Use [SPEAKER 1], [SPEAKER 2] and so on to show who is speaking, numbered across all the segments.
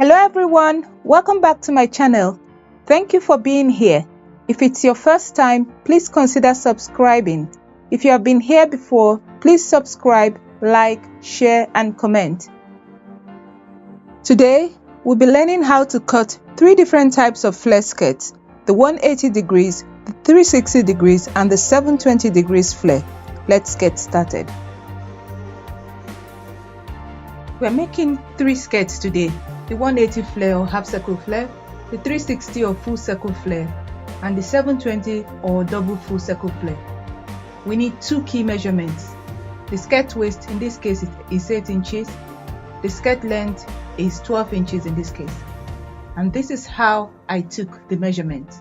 [SPEAKER 1] Hello everyone, welcome back to my channel. Thank you for being here. If it's your first time, please consider subscribing. If you have been here before, please subscribe, like, share and comment. Today, we'll be learning how to cut 3 different types of flare skirts: the 180 degrees, the 360 degrees and the 720 degrees flare. Let's get started. We're making 3 skirts today: the 180 flare or half circle flare, the 360 or full circle flare, and the 720 or double full circle flare. We need 2 key measurements. The skirt waist, in this case, is 8 inches. The skirt length is 12 inches in this case. And this is how I took the measurement.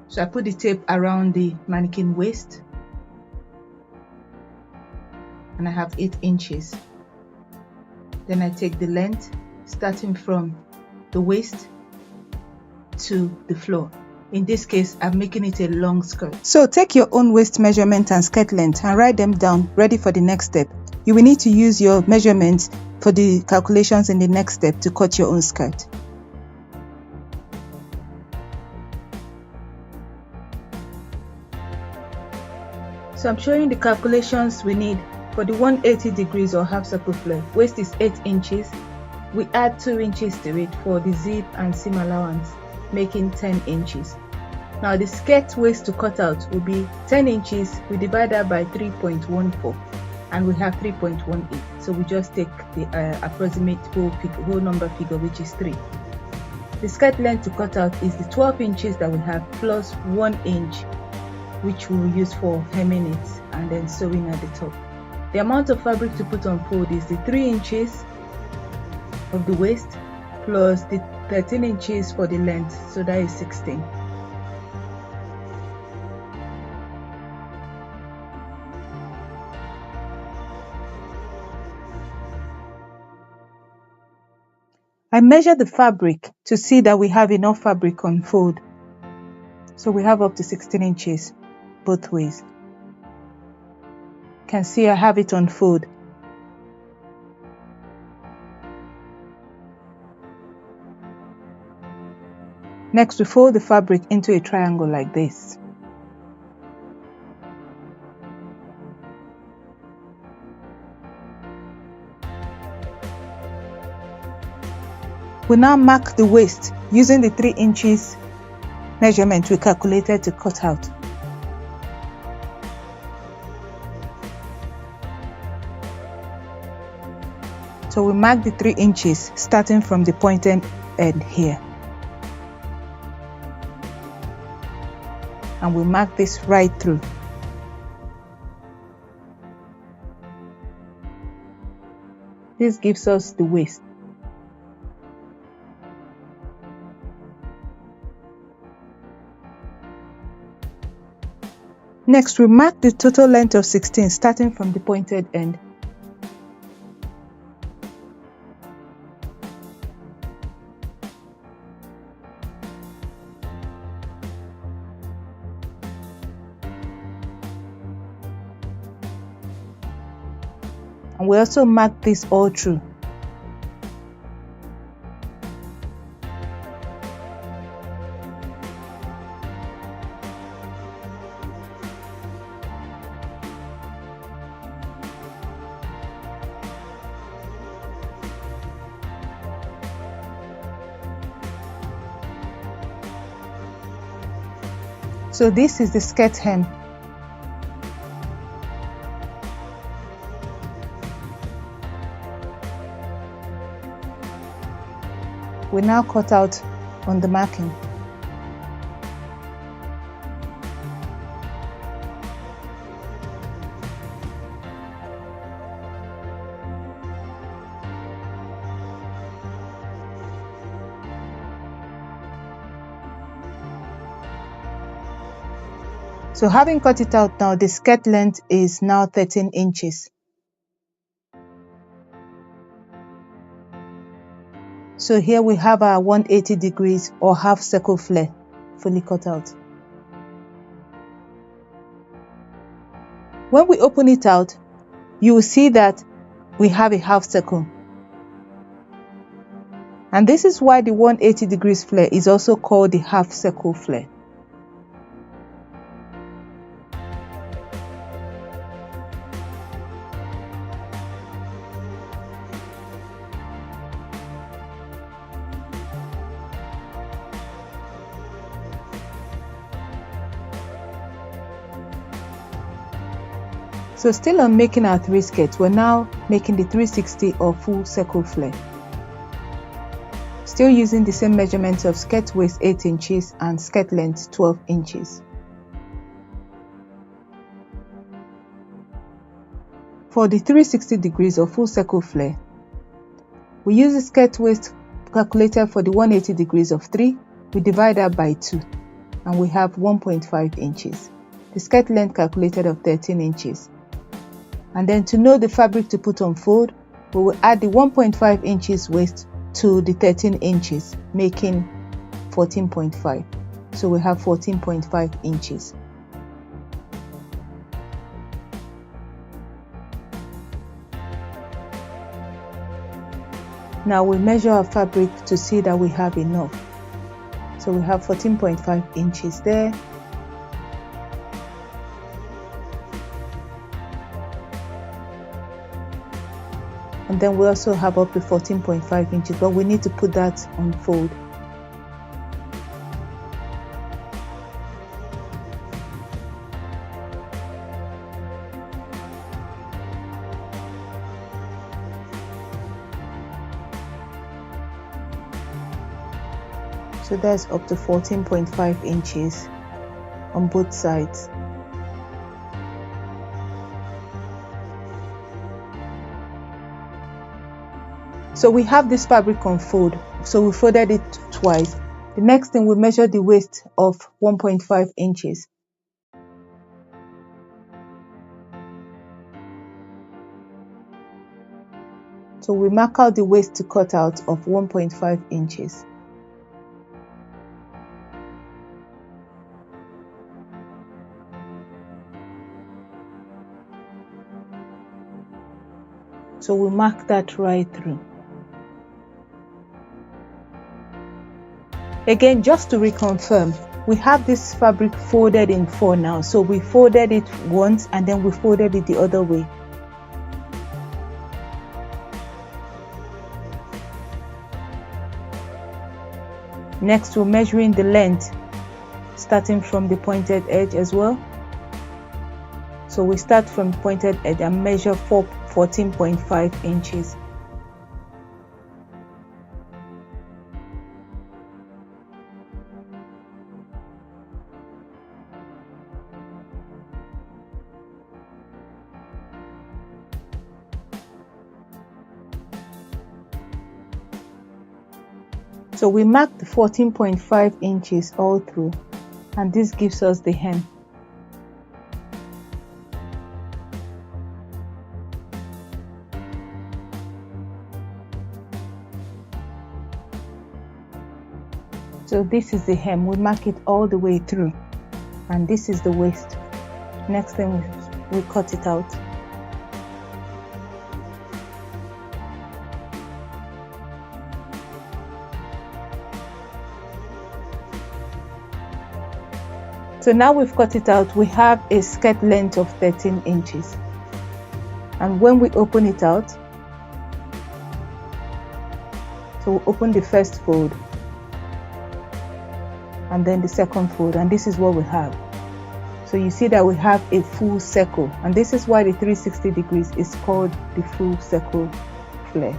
[SPEAKER 1] So I put the tape around the mannequin waist, and I have 8 inches. Then I take the length starting from the waist to the floor. In this case, I'm making it a long skirt. So take your own waist measurement and skirt length and write them down, ready for the next step. You will need to use your measurements for the calculations in the next step to cut your own skirt. So I'm showing the calculations we need for the 180 degrees or half circle flare. Waist is 8 inches. We add 2 inches to it for the zip and seam allowance, making 10 inches. Now the skirt waist to cut out will be 10 inches. We divide that by 3.14 and we have 3.18. So we just take the approximate whole number figure, which is 3. The skirt length to cut out is the 12 inches that we have plus 1 inch, which we will use for hemming it and then sewing at the top. The amount of fabric to put on fold is the 3 inches of the waist plus the 13 inches for the length, so that is 16. I measure the fabric to see that we have enough fabric on fold. So we have up to 16 inches both ways. You can see I have it on fold. Next, we fold the fabric into a triangle like this. We now mark the waist using the 3 inches measurement we calculated to cut out. So we mark the 3 inches starting from the pointed end here. And we mark this right through. This gives us the waist. Next, we mark the total length of 16 starting from the pointed end. And we also mark this all through. So this is the skirt hem. We now cut out on the marking. So having cut it out now, the skirt length is now 13 inches. So here we have our 180 degrees or half circle flare fully cut out. When we open it out, you will see that we have a half circle. And this is why the 180 degrees flare is also called the half circle flare. So still on making our 3 skirts, we're now making the 360 or full circle flare. Still using the same measurements of skirt waist 8 inches and skirt length 12 inches. For the 360 degrees or full circle flare, we use the skirt waist calculated for the 180 degrees of 3, we divide that by 2, and we have 1.5 inches. The skirt length calculated of 13 inches. And then to know the fabric to put on fold, we will add the 1.5 inches waist to the 13 inches, making 14.5. So we have 14.5 inches. Now we measure our fabric to see that we have enough. So we have 14.5 inches there. And then we also have up to 14.5 inches, but we need to put that on fold. So that's up to 14.5 inches on both sides. So we have this fabric on fold, so we folded it twice. The next thing, we measure the waist of 1.5 inches. So we mark out the waist to cut out of 1.5 inches. So we mark that right through. Again, just to reconfirm, we have this fabric folded in 4 now. So we folded it once and then we folded it the other way. Next, we're measuring the length, starting from the pointed edge as well. So we start from the pointed edge and measure 14.5 inches. So we mark the 14.5 inches all through, and this gives us the hem. So this is the hem, we mark it all the way through, and this is the waist. Next thing, we cut it out. So now we've cut it out, we have a skirt length of 13 inches. And when we open it out, so we open the first fold and then the second fold, and this is what we have. So you see that we have a full circle, and this is why the 360 degrees is called the full circle flare.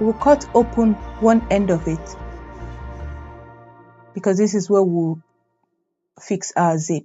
[SPEAKER 1] We'll cut open one end of it because this is where we'll fix our zip.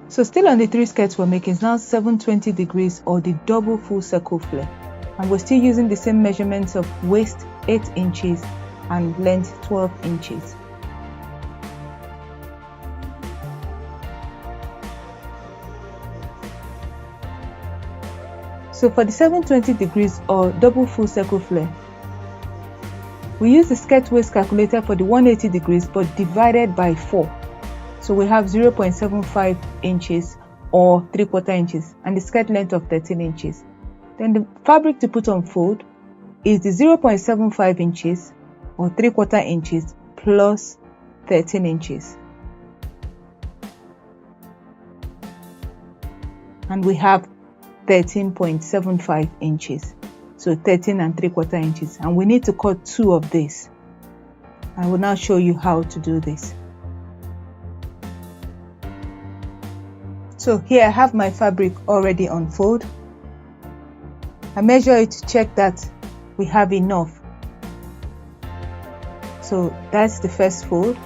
[SPEAKER 1] So still on the 3 skirts we're making, it's now 720 degrees or the double full circle flare. And we're still using the same measurements of waist 8 inches and length 12 inches. So for the 720 degrees or double full circle flare, we use the skirt waist calculator for the 180 degrees but divided by 4. So we have 0.75 inches or 3/4 inches and the skirt length of 13 inches. Then the fabric to put on fold is the 0.75 inches or 3/4 inches plus 13 inches. And we have 13.75 inches. So 13 and 3/4 inches. And we need to cut 2 of this. I will now show you how to do this. So here I have my fabric already on fold. I measure it to check that we have enough. So that's the first fold.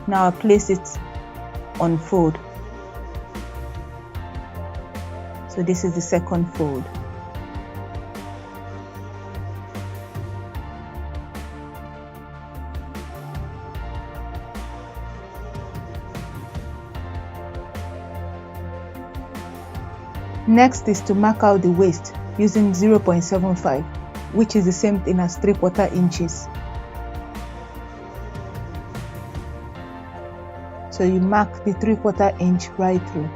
[SPEAKER 1] Now I place it on fold. So this is the second fold. Next is to mark out the waist using 0.75, which is the same thing as 3/4 inches. So you mark the 3/4 inch right through.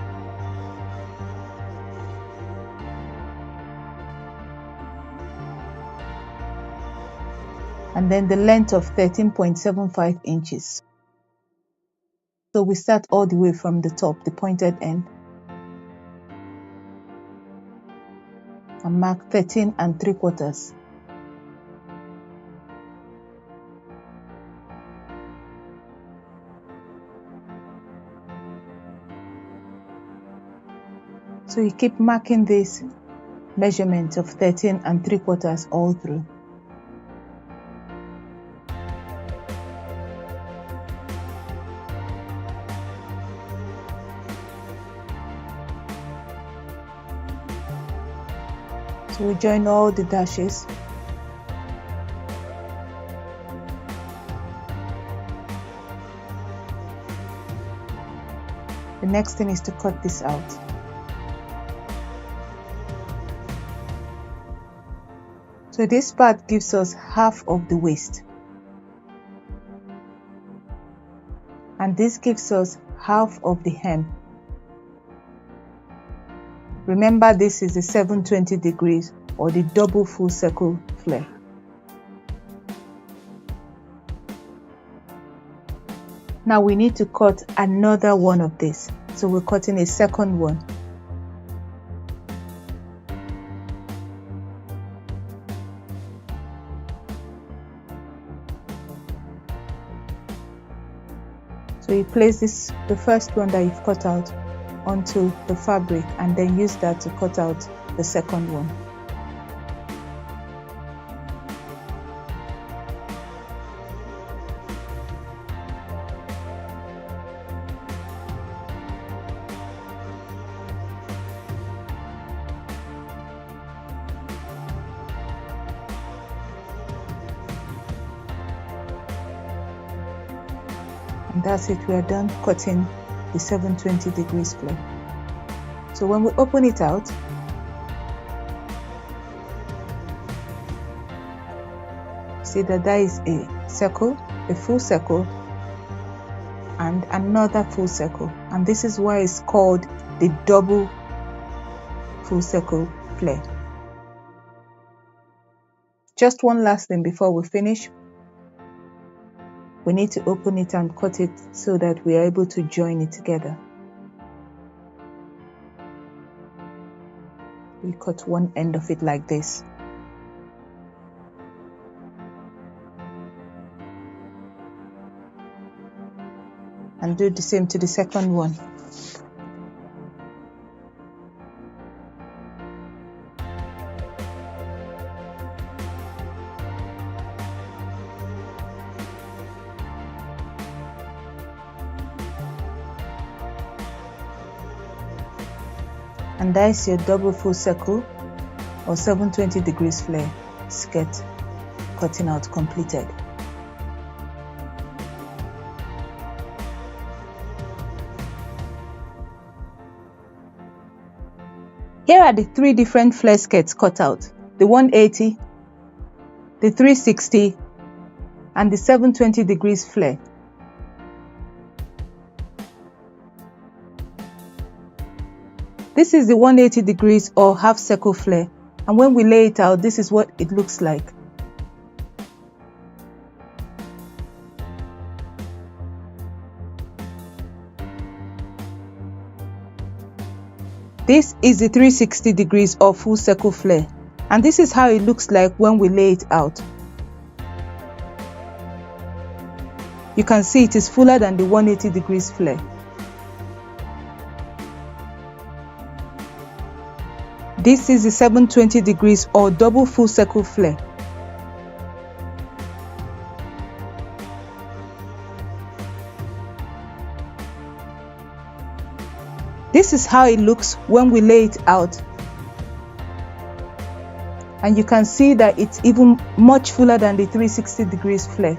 [SPEAKER 1] And then the length of 13.75 inches. So we start all the way from the top, the pointed end, and mark 13 and 3/4. So you keep marking this measurement of 13 and 3/4 all through. So we join all the dashes. The next thing is to cut this out. So this part gives us half of the waist. And this gives us half of the hem. Remember, this is the 720 degrees or the double full circle flare. Now we need to cut another one of this. So we're cutting a second one. So you place the first one that you've cut out onto the fabric and then use that to cut out the second one. And that's it, we are done cutting the 720 degrees flare. So when we open it out, see that there is a circle, a full circle, and another full circle. And this is why it's called the double full circle flare. Just one last thing before we finish. We need to open it and cut it so that we are able to join it together. We cut one end of it like this. And do the same to the second one. And that is your double full circle or 720 degrees flare skirt cutting out completed. Here are the 3 different flare skirts cut out: the 180, the 360 and the 720 degrees flare. This is the 180 degrees or half circle flare, and when we lay it out, this is what it looks like. This is the 360 degrees or full circle flare, and this is how it looks like when we lay it out. You can see it is fuller than the 180 degrees flare. This is the 720 degrees or double full circle flare. This is how it looks when we lay it out. And you can see that it's even much fuller than the 360 degrees flare.